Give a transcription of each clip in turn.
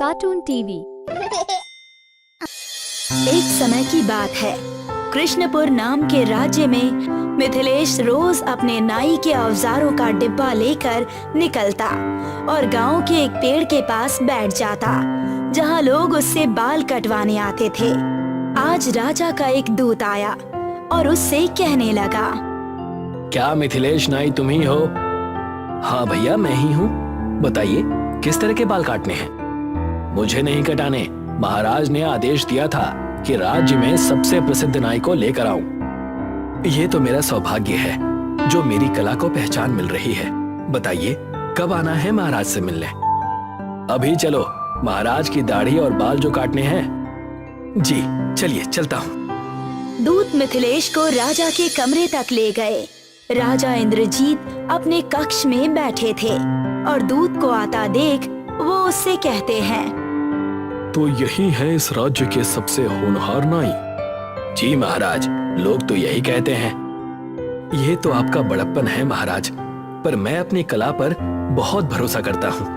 Cartoon TV. एक समय की बात है, कृष्णपुर नाम के राज्य में मिथिलेश रोज अपने नाई के औजारों का डिब्बा लेकर निकलता और गांव के एक पेड़ के पास बैठ जाता, जहां लोग उससे बाल कटवाने आते थे। आज राजा का एक दूत आया और उससे कहने लगा, क्या मिथिलेश नाई तुम ही हो? हाँ भैया, मैं ही हूँ। बताइए किस तरह के बाल काटने हैं? मुझे नहीं कटाने, महाराज ने आदेश दिया था कि राज्य में सबसे प्रसिद्ध नाई को लेकर आऊं। ये तो मेरा सौभाग्य है जो मेरी कला को पहचान मिल रही है। बताइए कब आना है महाराज से मिलने? अभी चलो, महाराज की दाढ़ी और बाल जो काटने हैं। जी चलिए, चलता हूँ। दूत मिथिलेश को राजा के कमरे तक ले गए। राजा इंद्रजीत अपने कक्ष में बैठे थे और दूत को आता देख वो उससे कहते हैं, तो यही है इस राज्य के सबसे होनहार नाई? जी महाराज, लोग तो यही कहते हैं। ये तो आपका बड़प्पन है महाराज, पर मैं अपनी कला पर बहुत भरोसा करता हूँ।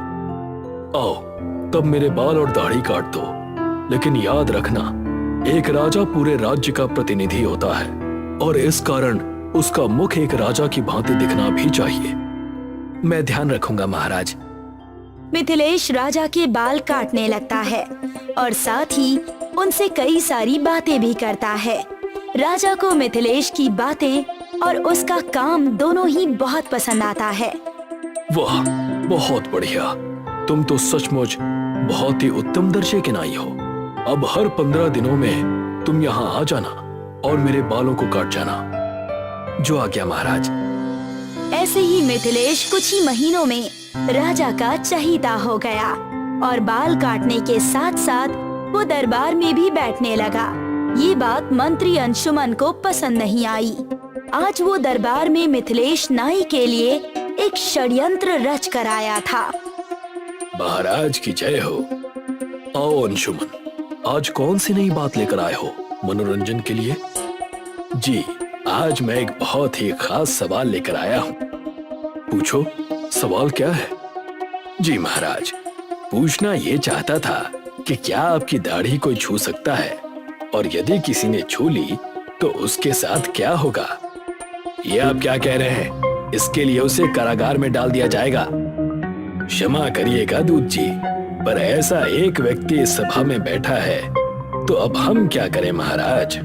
आओ तब मेरे बाल और दाढ़ी काट दो, लेकिन याद रखना, एक राजा पूरे राज्य का प्रतिनिधि होता है और इस कारण उसका मुख एक राजा की भांति दिखना भी चाहिए। मैं ध्यान रखूंगा महाराज। मिथिलेश राजा के बाल काटने लगता है और साथ ही उनसे कई सारी बातें भी करता है। राजा को मिथिलेश की बातें और उसका काम दोनों ही बहुत पसंद आता है। वाह, बहुत बढ़िया। तुम तो सचमुच बहुत ही उत्तम दर्जे के नाई हो। अब हर 15 दिनों में तुम यहाँ आ जाना और मेरे बालों को काट जाना। जो आज्ञा महाराज। ऐसे ही मिथिलेश कुछ ही महीनों में राजा का चहीता हो गया और बाल काटने के साथ साथ वो दरबार में भी बैठने लगा। ये बात मंत्री अंशुमन को पसंद नहीं आई। आज वो दरबार में मिथिलेश नाई के लिए एक षड्यंत्र रच कर आया था। महाराज की जय हो। आओ अंशुमन, आज कौन सी नई बात लेकर आए हो मनोरंजन के लिए? जी, आज मैं एक बहुत ही खास सवाल लेकर आया हूँ। पूछो, सवाल क्या है? जी महाराज, पूछना ये चाहता था कि क्या आपकी दाढ़ी कोई छू सकता है, और यदि किसी ने छू ली तो उसके साथ क्या होगा? ये आप क्या कह रहे हैं? इसके लिए उसे कारागार में डाल दिया जाएगा। क्षमा करिएगा दूत जी, पर ऐसा एक व्यक्ति इस सभा में बैठा है, तो अब हम क्या करें महाराज?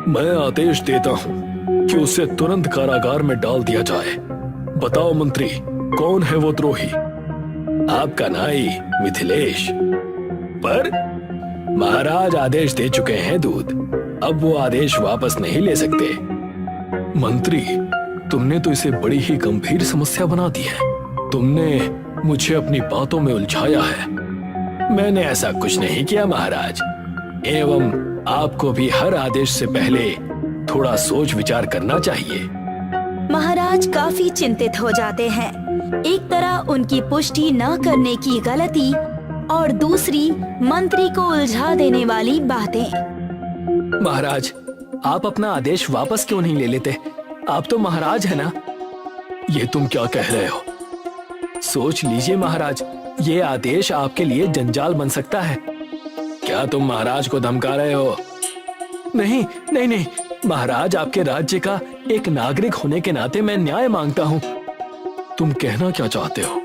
मैं आदेश देता हूँ कि उसे तुरंत कारागार में डाल दिया जाए। बताओ मंत्री, कौन है वो द्रोही? आपका नाई मिथिलेश। पर महाराज आदेश दे चुके हैं दूत, अब वो आदेश वापस नहीं ले सकते। मंत्री, तुमने तो इसे बड़ी ही गंभीर समस्या बना दी है। तुमने मुझे अपनी बातों में उलझाया है। मैंने ऐसा कुछ नहीं किया महाराज, एवं आपको भी हर आदेश से पहले थोड़ा सोच विचार करना चाहिए। महाराज काफी चिंतित हो जाते हैं। एक तरह उनकी पुष्टि न करने की गलती और दूसरी मंत्री को उलझा देने वाली बातें। महाराज, आप अपना आदेश वापस क्यों नहीं ले लेते? आप तो महाराज है ना? ये तुम क्या कह रहे हो? सोच लीजिए महाराज, ये आदेश आपके लिए जंजाल बन सकता है। क्या तुम महाराज को धमका रहे हो? नहीं नहीं नहीं महाराज, आपके राज्य का एक नागरिक होने के नाते मैं न्याय मांगता हूँ। तुम कहना क्या चाहते हो?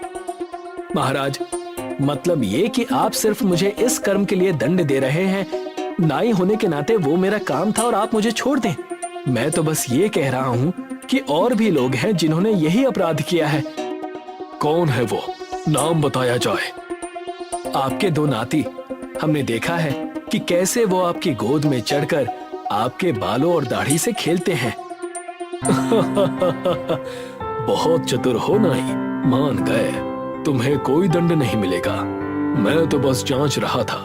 महाराज, मतलब ये कि आप सिर्फ मुझे इस कर्म के लिए दंड दे रहे हैं। नाई होने के नाते वो मेरा काम था और आप मुझे छोड़ दें। मैं तो बस ये कह रहा हूँ कि और भी लोग हैं जिन्होंने यही अपराध किया है। कौन है वो? नाम बताया जाए। आपके 2 नाती। हमने देखा है कि कैसे वो आपकी गोद में चढ़कर आपके बालों और दाढ़ी से खेलते हैं। बहुत चतुर हो नाई, मान गए। तुम्हें कोई दंड नहीं मिलेगा। मैं तो बस जांच रहा था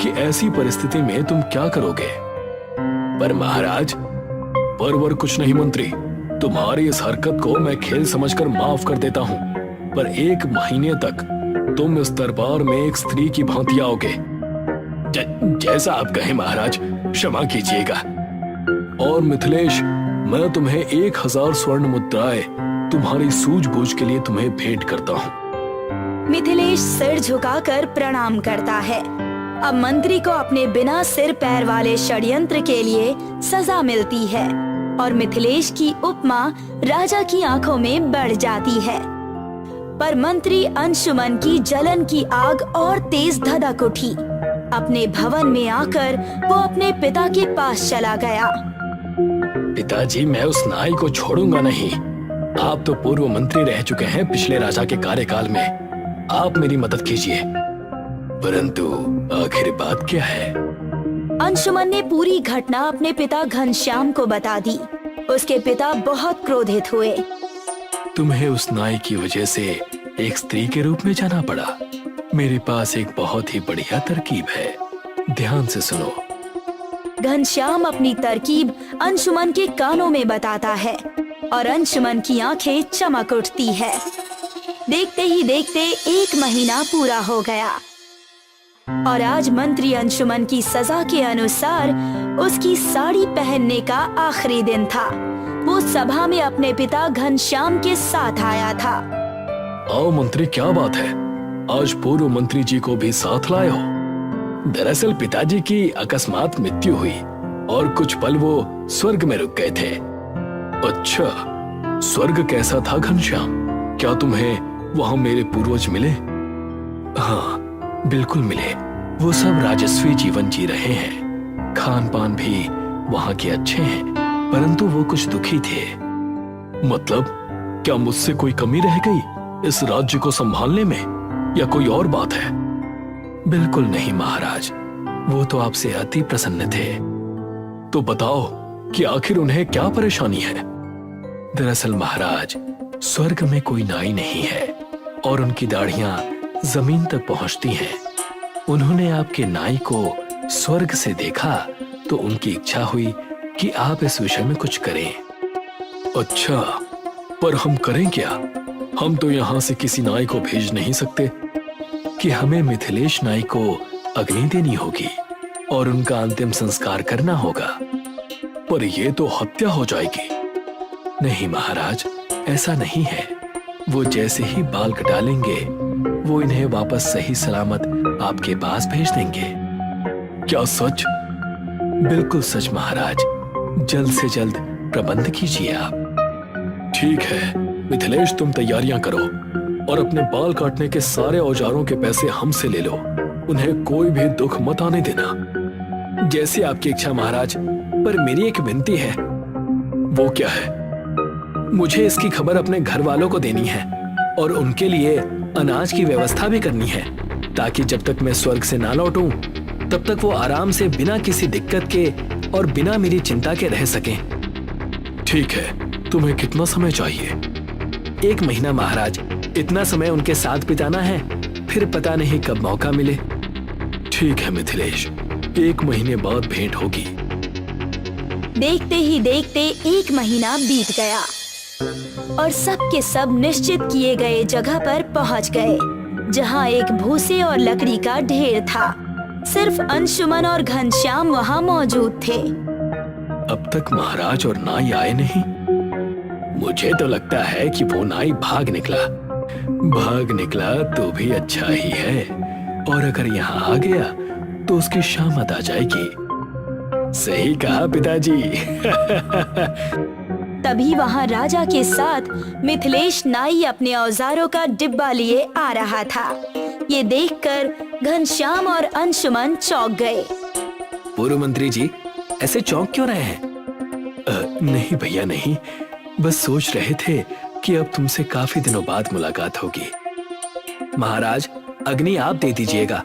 कि ऐसी परिस्थिति में तुम क्या करोगे। पर महाराज, परवर कुछ नहीं मंत्री, तुम्हारी इस हरकत को मैं खेल समझकर माफ कर देता हूँ, पर 1 महीने तक तुम इस दरबार में एक स्त्री की भांति आओगे। जैसा आप कहें महाराज, क्षमा कीजिएगा। और मिथिलेश, मैं तुम्हें 1000 स्वर्ण मुद्राएं तुम्हारी सूझबूझ के लिए तुम्हें भेंट करता हूँ। मिथिलेश सिर झुकाकर प्रणाम करता है। अब मंत्री को अपने बिना सिर पैर वाले षड्यंत्र के लिए सजा मिलती है और मिथिलेश की उपमा राजा की आंखों में बढ़ जाती है। पर मंत्री अंशुमन की जलन की आग और तेज धधक उठी। अपने भवन में आकर वो अपने पिता के पास चला गया। पिताजी, मैं उस नाई को छोड़ूंगा नहीं। आप तो पूर्व मंत्री रह चुके हैं पिछले राजा के कार्यकाल में। आप मेरी मदद कीजिए। परंतु आखिर बात क्या है? अंशुमन ने पूरी घटना अपने पिता घनश्याम को बता दी। उसके पिता बहुत क्रोधित हुए। तुम्हें उस नाई की वजह से एक स्त्री के रूप में जाना पड़ा। मेरे पास एक बहुत ही बढ़िया तरकीब है, ध्यान से सुनो। घनश्याम अपनी तरकीब अंशुमन के कानों में बताता है और अंशुमन की आंखें चमक उठती है। देखते ही देखते 1 महीना पूरा हो गया और आज मंत्री अंशुमन की सजा के अनुसार उसकी साड़ी पहनने का आखिरी दिन था। वो सभा में अपने पिता घनश्याम के साथ आया था। आओ मंत्री, क्या बात है? आज पूर्व मंत्री जी को भी साथ लाए हो? दरअसल पिताजी की अकस्मात मृत्यु हुई और कुछ पल वो स्वर्ग में रुक गए थे। अच्छा, स्वर्ग कैसा था घनश्याम? क्या तुम्हें वहाँ मेरे पूर्वज मिले? हाँ, बिल्कुल मिले। वो सब राजस्वी जीवन जी रहे हैं। खान पान भी वहाँ के अच्छे हैं, परंतु वो कुछ दुखी थे। मतलब क्या मुझसे कोई कमी रह गई इस राज्य को संभालने में, या कोई और बात है? बिल्कुल नहीं महाराज, वो तो आपसे अति प्रसन्न थे। तो बताओ कि आखिर उन्हें क्या परेशानी है? दरअसल महाराज, स्वर्ग में कोई नाई नहीं है और उनकी दाढ़ियां जमीन तक पहुंचती हैं। उन्होंने आपके नाई को स्वर्ग से देखा तो उनकी इच्छा हुई कि आप इस विषय में कुछ करें। अच्छा, पर हम करें क्या? हम तो यहाँ से किसी नाई को भेज नहीं सकते कि हमें मिथिलेश नाई को अग्नि देनी होगी और उनका अंतिम संस्कार करना होगा। पर यह तो हत्या हो जाएगी। नहीं महाराज, ऐसा नहीं है। वो जैसे ही बाल कटा लेंगे वो इन्हें वापस सही सलामत आपके पास भेज देंगे। क्या सच? बिल्कुल सच महाराज। जल्द से जल्द प्रबंध कीजिए आप। ठीक है मिथिलेश, तुम तैयारियां करो और अपने बाल काटने के सारे औजारों के पैसे हमसे ले लो। उन्हें कोई भी दुख मत आने देना। जैसी आपकी इच्छा महाराज, पर मेरी एक विनती है। वो क्या है? मुझे इसकी खबर अपने घर वालों को देनी है और उनके लिए अनाज की व्यवस्था भी करनी है, ताकि जब तक मैं स्वर्ग से ना लौटूं तब तक वो आराम से बिना किसी दिक्कत के और बिना मेरी चिंता के रह सकें। ठीक है, तुम्हें कितना समय चाहिए? 1 महीना महाराज। इतना समय उनके साथ बिताना है, फिर पता नहीं कब मौका मिले। ठीक है मिथिलेश, 1 महीने बाद भेंट होगी। देखते ही देखते 1 महीना बीत गया और सब के सब निश्चित किए गए जगह पर पहुंच गए, जहां एक भूसे और लकड़ी का ढेर था। सिर्फ अंशुमन और घनश्याम वहां मौजूद थे। अब तक महाराज और नाई आए नहीं। मुझे तो लगता है कि वो नाई भाग निकला तो भी अच्छा ही है, और अगर यहाँ आ गया तो उसकी शामत आ जाएगी। सही कहा पिताजी। तभी वहां राजा के साथ मिथिलेश नाई अपने औजारों का डिब्बा लिए आ रहा था। ये देखकर घनश्याम और अंशुमन चौंक गए। पूर्व मंत्री जी, ऐसे चौंक क्यों रहे हैं? नहीं भैया नहीं, बस सोच रहे थे कि अब तुमसे काफी दिनों बाद मुलाकात होगी। महाराज, अग्नि आप दे दीजिएगा।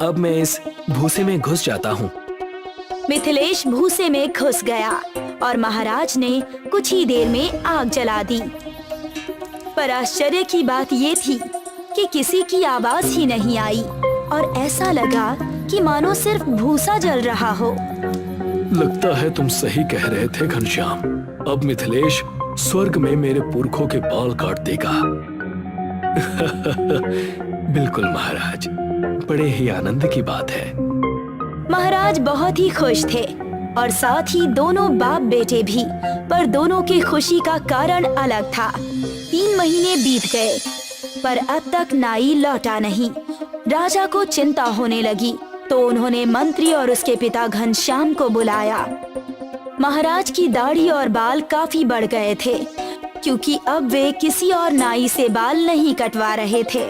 अब मैं इस भूसे में घुस जाता हूँ। मिथिलेश भूसे में घुस गया और महाराज ने कुछ ही देर में आग जला दी। पर आश्चर्य की बात ये थी कि किसी की आवाज ही नहीं आई और ऐसा लगा कि मानो सिर्फ भूसा जल रहा हो। लगता है तुम सही कह रहे थे घनश्याम। अब मिथिलेश स्वर्ग में मेरे पुरखों के बाल काट देगा। बिल्कुल महाराज, बड़े ही आनंद की बात है। महाराज बहुत ही खुश थे और साथ ही दोनों बाप बेटे भी, पर दोनों की खुशी का कारण अलग था। 3 महीने बीत गए पर अब तक नाई लौटा नहीं। राजा को चिंता होने लगी तो उन्होंने मंत्री और उसके पिता घनश्याम को बुलाया। महाराज की दाढ़ी और बाल काफी बढ़ गए थे क्योंकि अब वे किसी और नाई से बाल नहीं कटवा रहे थे।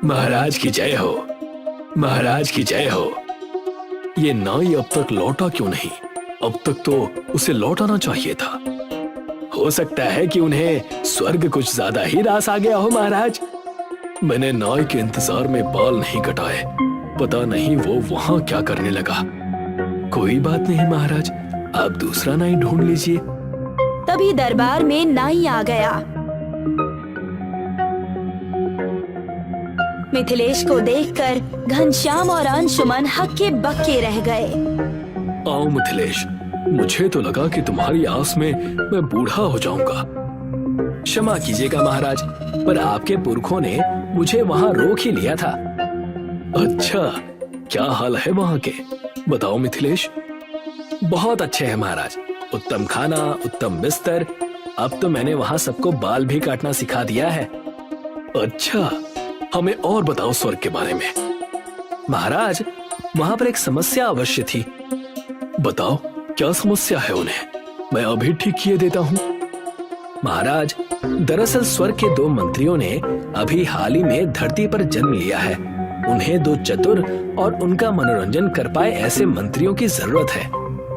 महाराज की जय हो, महाराज की जय हो। ये नाई अब तक लौटा क्यों नहीं? अब तक तो उसे लौटाना चाहिए था। हो सकता है कि उन्हें स्वर्ग कुछ ज्यादा ही रास आ गया हो महाराज। मैंने नाई के इंतजार में बाल नहीं कटाए, पता नहीं वो वहां क्या करने लगा। कोई बात नहीं महाराज, आप दूसरा नाई ढूंढ लीजिए। तभी दरबार में नाई आ गया। मिथिलेश को देखकर घनश्याम और अंशुमन हक्के बक्के रह गए। आओ मिथिलेश, मुझे तो लगा कि तुम्हारी आस में मैं बूढ़ा हो जाऊंगा। क्षमा कीजिएगा महाराज, पर आपके पुरखों ने मुझे वहां रोक ही लिया था। अच्छा, क्या हाल है वहां के? बताओ मिथिलेश। बहुत अच्छे हैं महाराज, उत्तम खाना, उत्तम बिस्तर। अब तो मैंने वहां सबको बाल भी काटना सिखा दिया है। अच्छा, हमें और बताओ स्वर्ग के बारे में। महाराज, वहां पर एक समस्या अवश्य थी। बताओ, क्या समस्या है उन्हें? मैं अभी ठीक किए देता हूँ। महाराज, दरअसल स्वर्ग के 2 मंत्रियों ने अभी हाल ही में धरती पर जन्म लिया है। उन्हें 2 चतुर और उनका मनोरंजन कर पाए ऐसे मंत्रियों की जरूरत है।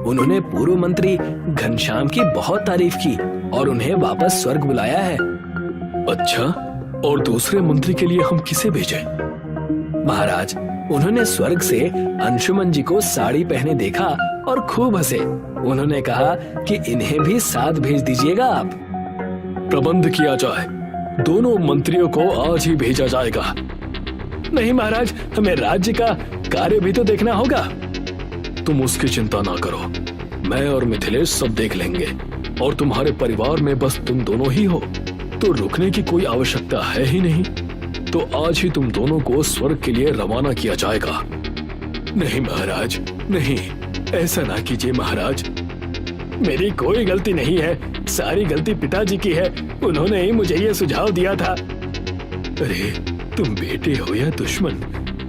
उन्होंने पूर्व मंत्री घनश्याम की बहुत तारीफ की और उन्हें वापस स्वर्ग बुलाया है। अच्छा, और दूसरे मंत्री के लिए हम किसे भेजें? महाराज, उन्होंने स्वर्ग से अंशुमन जी को साड़ी पहने देखा और खूब हंसे। उन्होंने कहा कि इन्हें भी साथ भेज दीजिएगा आप। प्रबंध किया जाए, दोनों मंत्रियों को आज ही भेजा जाएगा। नहीं महाराज, हमें राज्य का कार्य भी तो देखना होगा। तुम उसकी चिंता ना करो, मैं और मिथिलेश सब देख लेंगे। और तुम्हारे परिवार में बस तुम दोनों ही हो तो रुकने की कोई आवश्यकता है ही नहीं। तो आज ही तुम दोनों को स्वर्ग के लिए रवाना किया जाएगा। नहीं महाराज, नहीं, ऐसा ना कीजिए महाराज। मेरी कोई गलती नहीं है, सारी गलती पिताजी की है। उन्होंने ही मुझे ये सुझाव दिया था। अरे, तुम बेटे हो या दुश्मन,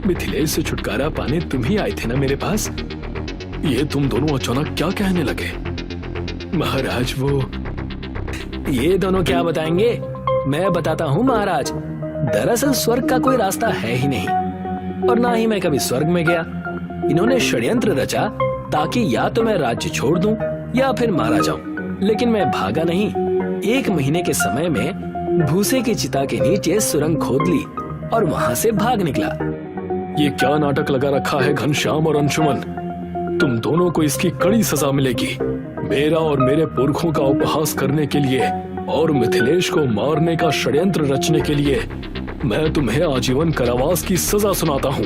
मिथिलेश से छुटकारा पाने तुम ही आए थे ना मेरे पास। ये तुम दोनों अचानक क्या कहने लगे? महाराज, वो ये दोनों क्या बताएंगे? मैं बताता हूँ महाराज। दरअसल स्वर्ग का कोई रास्ता है ही नहीं और ना ही मैं कभी स्वर्ग में गया। इन्होंने षड्यंत्र रचा ताकि या तो मैं राज्य छोड़ दूं या फिर मारा जाऊं, लेकिन मैं भागा नहीं। 1 महीने के समय में भूसे की चिता के नीचे सुरंग खोद ली और वहां से भाग निकला। ये क्या नाटक लगा रखा है घनश्याम और अंशुमन? तुम दोनों को इसकी कड़ी सजा मिलेगी। मेरा और मेरे पुरखों का उपहास करने के लिए और मिथिलेश को मारने का षड्यंत्र रचने के लिए मैं तुम्हें आजीवन कारावास की सजा सुनाता हूँ।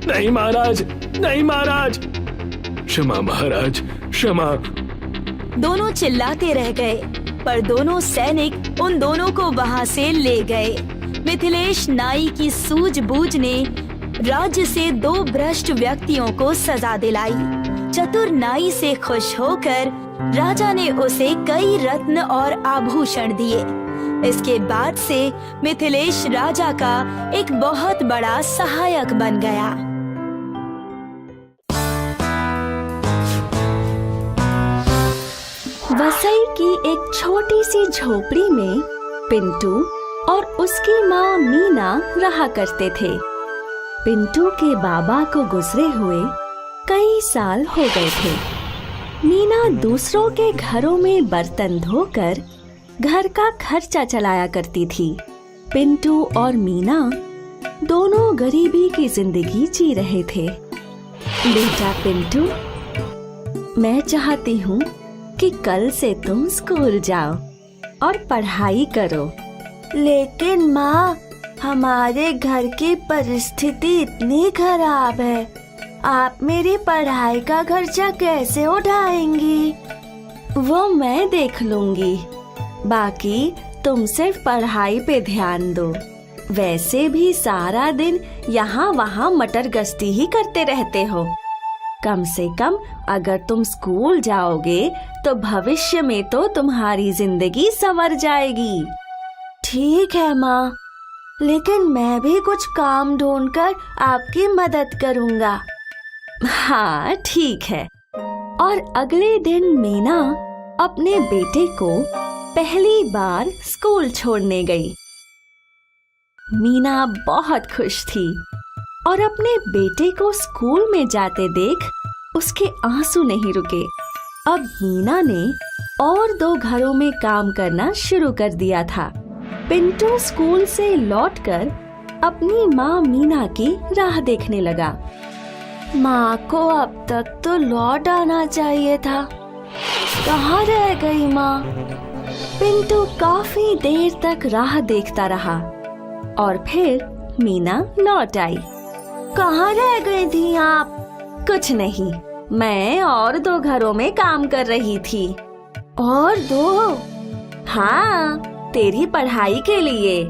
नहीं महाराज, नहीं महाराज। क्षमा महाराज, क्षमा। दोनों चिल्लाते रह गए, पर दोनों सैनिक उन दोनों को वहां से ले गए। मिथिलेश नाई की सूझबूझ ने राज्य से 2 भ्रष्ट व्यक्तियों को सजा दिलाई। चतुर नाई से खुश होकर राजा ने उसे कई रत्न और आभूषण दिए। इसके बाद से मिथिलेश राजा का एक बहुत बड़ा सहायक बन गया। वसई की एक छोटी सी झोपड़ी में पिंटू और उसकी माँ मीना रहा करते थे। पिंटू के बाबा को गुजरे हुए कई साल हो गए थे। मीना दूसरों के घरों में बर्तन धोकर घर का खर्चा चलाया करती थी। पिंटू और मीना दोनों गरीबी की जिंदगी जी रहे थे। बेटा पिंटू, मैं चाहती हूँ कि कल से तुम स्कूल जाओ और पढ़ाई करो। लेकिन माँ, हमारे घर की परिस्थिति इतनी खराब है, आप मेरी पढ़ाई का खर्चा कैसे उठाएंगी? वो मैं देख लूंगी। बाकी तुम सिर्फ पढ़ाई पे ध्यान दो। वैसे भी सारा दिन यहाँ वहाँ मटर गश्ती ही करते रहते हो। कम से कम अगर तुम स्कूल जाओगे तो भविष्य में तो तुम्हारी जिंदगी संवर जाएगी। ठीक है माँ, लेकिन मैं भी कुछ काम ढूंढकर आपकी मदद करूंगा। हाँ ठीक है। और अगले दिन मीना अपने बेटे को पहली बार स्कूल छोड़ने गई। मीना बहुत खुश थी और अपने बेटे को स्कूल में जाते देख उसके आंसू नहीं रुके। अब मीना ने और 2 घरों में काम करना शुरू कर दिया था। पिंटू स्कूल से लौटकर अपनी माँ मीना की राह देखने लगा। माँ को अब तक तो लौट आना चाहिए था, कहाँ रह गई माँ? पिंटू काफी देर तक राह देखता रहा और फिर मीना लौट आई। कहाँ रह गई थी आप? कुछ नहीं, मैं और 2 घरों में काम कर रही थी। और 2? हाँ, तेरी पढ़ाई के लिए।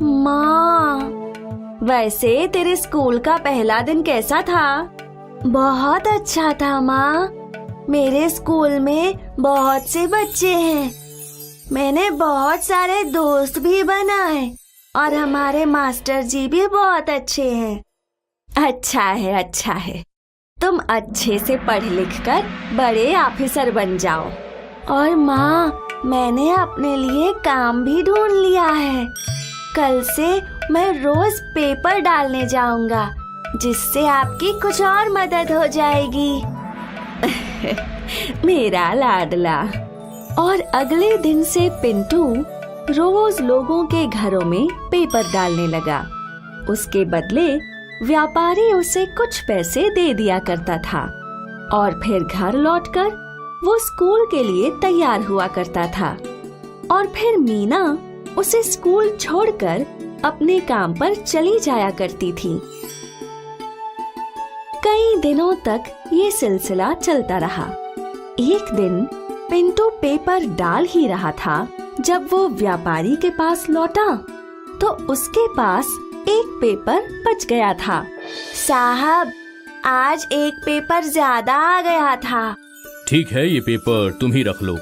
माँ, वैसे तेरे स्कूल का पहला दिन कैसा था? बहुत अच्छा था माँ। मेरे स्कूल में बहुत से बच्चे हैं। मैंने बहुत सारे दोस्त भी बनाए और हमारे मास्टर जी भी बहुत अच्छे हैं। अच्छा है, अच्छा है। तुम अच्छे से पढ़ लिख कर बड़े ऑफिसर बन जाओ। और माँ, मैंने अपने लिए काम भी ढूंढ लिया है। कल से मैं रोज पेपर डालने जाऊंगा, जिससे आपकी कुछ और मदद हो जाएगी। मेरा लाडला। और अगले दिन से पिंटू रोज लोगों के घरों में पेपर डालने लगा। उसके बदले व्यापारी उसे कुछ पैसे दे दिया करता था और फिर घर लौटकर वो स्कूल के लिए तैयार हुआ करता था। और फिर मीना उसे स्कूल छोड़कर अपने काम पर चली जाया करती थी। कई दिनों तक ये सिलसिला चलता रहा। एक दिन पिंटू पेपर डाल ही रहा था जब वो व्यापारी के पास लौटा तो उसके पास एक पेपर बच गया था। साहब, आज एक पेपर ज्यादा आ गया था। ठीक है, ये पेपर तुम ही रख लो।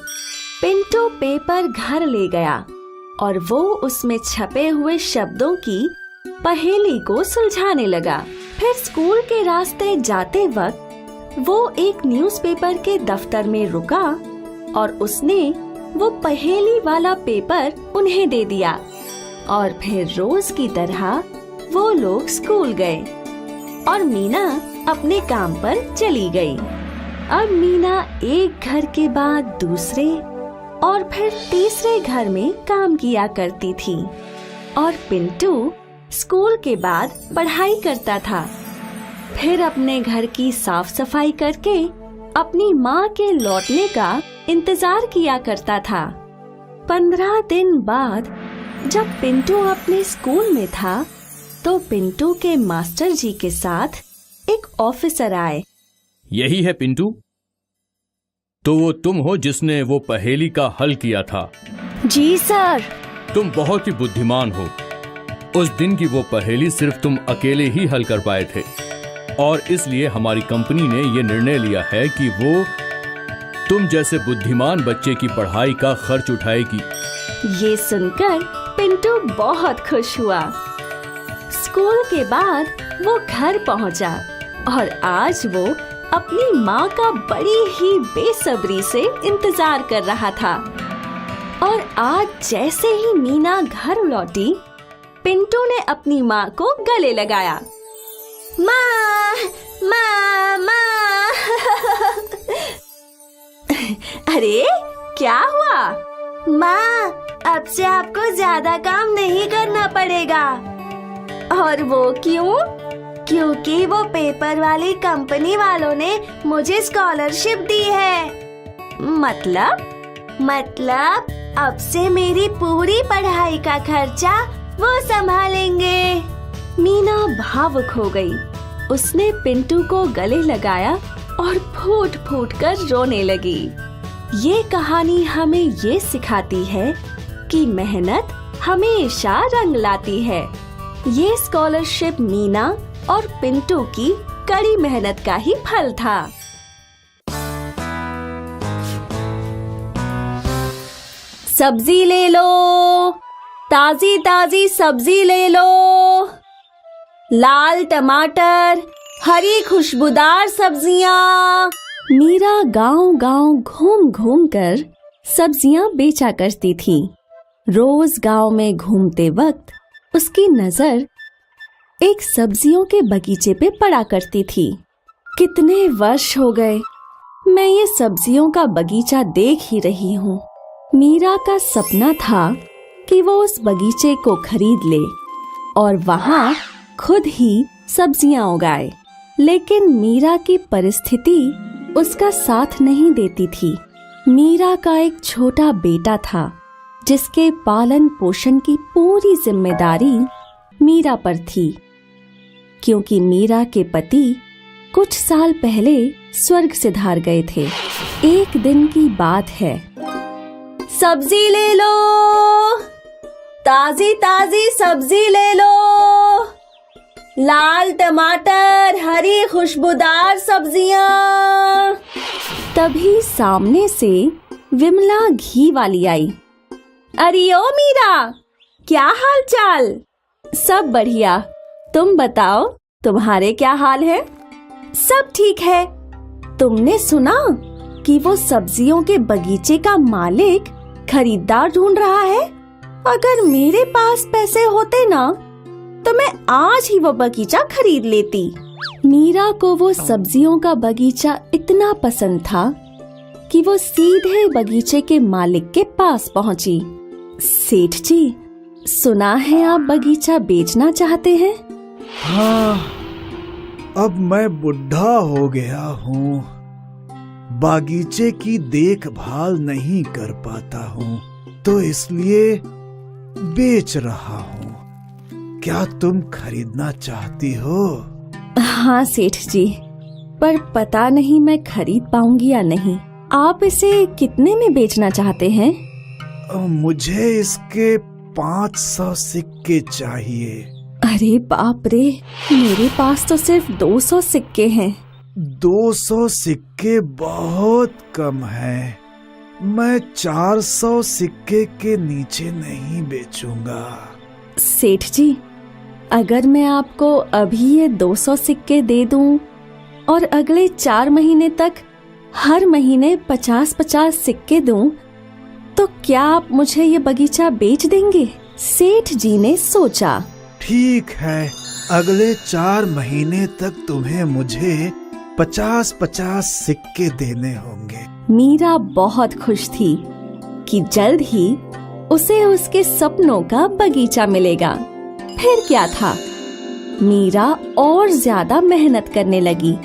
पिंटू पेपर घर ले गया और वो उसमें छपे हुए शब्दों की पहेली को सुलझाने लगा। फिर स्कूल के रास्ते जाते वक्त वो एक न्यूज़पेपर के दफ्तर में रुका और उसने वो पहेली वाला पेपर उन्हें दे दिया। और फिर रोज की तरह वो लोग स्कूल गए और मीना अपने काम पर चली गई। अब मीना एक घर के बाद दूसरे और फिर तीसरे घर में काम किया करती थी और पिंटू स्कूल के बाद पढ़ाई करता था। फिर अपने घर की साफ सफाई करके अपनी माँ के लौटने का इंतजार किया करता था। 15 दिन बाद जब पिंटू अपने स्कूल में था तो पिंटू के मास्टर जी के साथ एक ऑफिसर आए। यही है पिंटू? तो वो तुम हो जिसने वो पहेली का हल किया था? जी सर। तुम बहुत ही बुद्धिमान हो। उस दिन की वो पहेली सिर्फ तुम अकेले ही हल कर पाए थे और इसलिए हमारी कंपनी ने ये निर्णय लिया है कि वो तुम जैसे बुद्धिमान बच्चे की पढ़ाई का खर्च उठाएगी। ये सुनकर पिंटू बहुत खुश हुआ। स्कूल के बाद वो घर पहुंचा और आज वो अपनी माँ का बड़ी ही बेसब्री से इंतजार कर रहा था। और आज जैसे ही मीना घर लौटी, पिंटू ने अपनी माँ को गले लगाया। माँ, माँ, माँ। अरे क्या हुआ? माँ, अब से आपको ज्यादा काम नहीं करना पड़ेगा। और वो क्यों? क्योंकि वो पेपर वाली कंपनी वालों ने मुझे स्कॉलरशिप दी है। मतलब अब से मेरी पूरी पढ़ाई का खर्चा वो संभालेंगे। मीना भावुक हो गई। उसने पिंटू को गले लगाया और फूट फूट कर रोने लगी। ये कहानी हमें ये सिखाती है कि मेहनत हमेशा रंग लाती है। ये स्कॉलरशिप मीना और पिंटू की कड़ी मेहनत का ही फल था। सब्जी ले लो। ताजी ताजी सब्जी ले लो, लाल टमाटर, हरी खुशबूदार सब्जियां। मीरा गांव-गांव घूम-घूम कर सब्जियां बेचा करती थी। रोज गांव में घूमते वक्त उसकी नजर एक सब्जियों के बगीचे पे पड़ा करती थी। कितने वर्ष हो गए मैं ये सब्जियों का बगीचा देख ही रही हूँ। मीरा का सपना था कि वो उस बगीचे को खरीद ले और वहाँ खुद ही सब्जियां उगाए, लेकिन मीरा की परिस्थिति उसका साथ नहीं देती थी। मीरा का एक छोटा बेटा था जिसके पालन पोषण की पूरी जिम्मेदारी मीरा पर थी, क्योंकि मीरा के पति कुछ साल पहले स्वर्ग सिधार गए थे। एक दिन की बात है। सब्जी ले लो, ताजी ताजी सब्जी ले लो, लाल टमाटर, हरी खुशबूदार सब्जियां। तभी सामने से विमला घी वाली आई। अरे ओ मीरा, क्या हाल चाल? सब बढ़िया, तुम बताओ तुम्हारे क्या हाल है? सब ठीक है। तुमने सुना कि वो सब्जियों के बगीचे का मालिक खरीदार ढूंढ रहा है? अगर मेरे पास पैसे होते ना तो मैं आज ही वो बगीचा खरीद लेती। मीरा को वो सब्जियों का बगीचा इतना पसंद था कि वो सीधे बगीचे के मालिक के पास पहुंची। सेठ जी, सुना है आप बगीचा बेचना चाहते हैं? हाँ, अब मैं बुढ़ा हो गया हूँ, बागीचे की देखभाल नहीं कर पाता हूँ, तो इसलिए बेच रहा हूँ। क्या तुम खरीदना चाहती हो? हाँ सेठ जी, पर पता नहीं मैं खरीद पाऊंगी या नहीं। आप इसे कितने में बेचना चाहते हैं? मुझे इसके 500 सिक्के चाहिए। अरे बाप रे, मेरे पास तो सिर्फ 200 सिक्के हैं। 200 सिक्के बहुत कम है। मैं 400 सिक्के के नीचे नहीं बेचूंगा। सेठ जी, अगर मैं आपको अभी ये 200 सिक्के दे दूं और अगले 4 महीने तक हर महीने 50-50 सिक्के दूं, तो क्या आप मुझे ये बगीचा बेच देंगे? सेठ जी ने सोचा। ठीक है, अगले 4 महीने तक तुम्हें मुझे 50-50 सिक्के देने होंगे। मीरा बहुत खुश थी कि जल्द ही उसे उसके सपनों का बगीचा मिलेगा। फिर क्या था, मीरा और ज्यादा मेहनत करने लगी।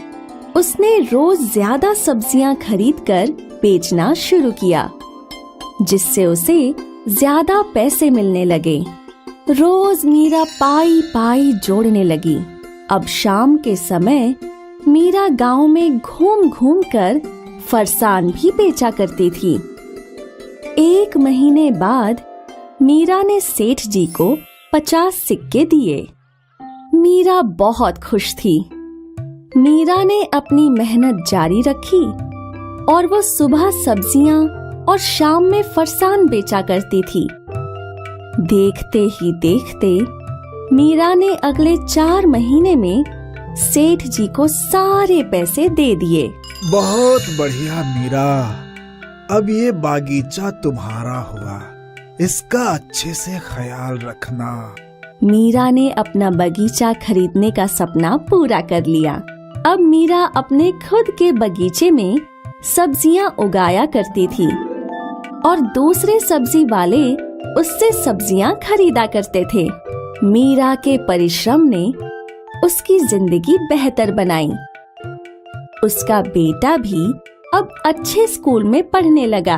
उसने रोज ज्यादा सब्जियां खरीदकर बेचना शुरू किया, जिससे उसे ज्यादा पैसे मिलने लगे। रोज मीरा पाई पाई जोड़ने लगी। अब शाम के समय मीरा गांव में घूम घूम कर फरसान भी बेचा करती थी। 1 महीने बाद मीरा ने सेठ जी को 50 सिक्के दिए। मीरा बहुत खुश थी। मीरा ने अपनी मेहनत जारी रखी और वो सुबह सब्जियां और शाम में फरसान बेचा करती थी। देखते ही देखते मीरा ने अगले 4 महीने में सेठ जी को सारे पैसे दे दिए। बहुत बढ़िया मीरा, अब ये बागीचा तुम्हारा हुआ, इसका अच्छे से ख्याल रखना। मीरा ने अपना बगीचा खरीदने का सपना पूरा कर लिया। अब मीरा अपने खुद के बगीचे में सब्जियां उगाया करती थी और दूसरे सब्जी वाले उससे सब्जियां खरीदा करते थे। मीरा के परिश्रम ने उसकी जिंदगी बेहतर बनाई। उसका बेटा भी अब अच्छे स्कूल में पढ़ने लगा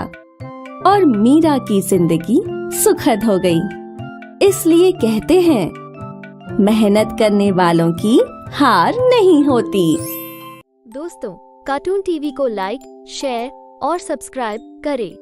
और मीरा की जिंदगी सुखद हो गई। इसलिए कहते हैं, मेहनत करने वालों की हार नहीं होती। दोस्तों, कार्टून टीवी को लाइक, शेयर और सब्सक्राइब करें।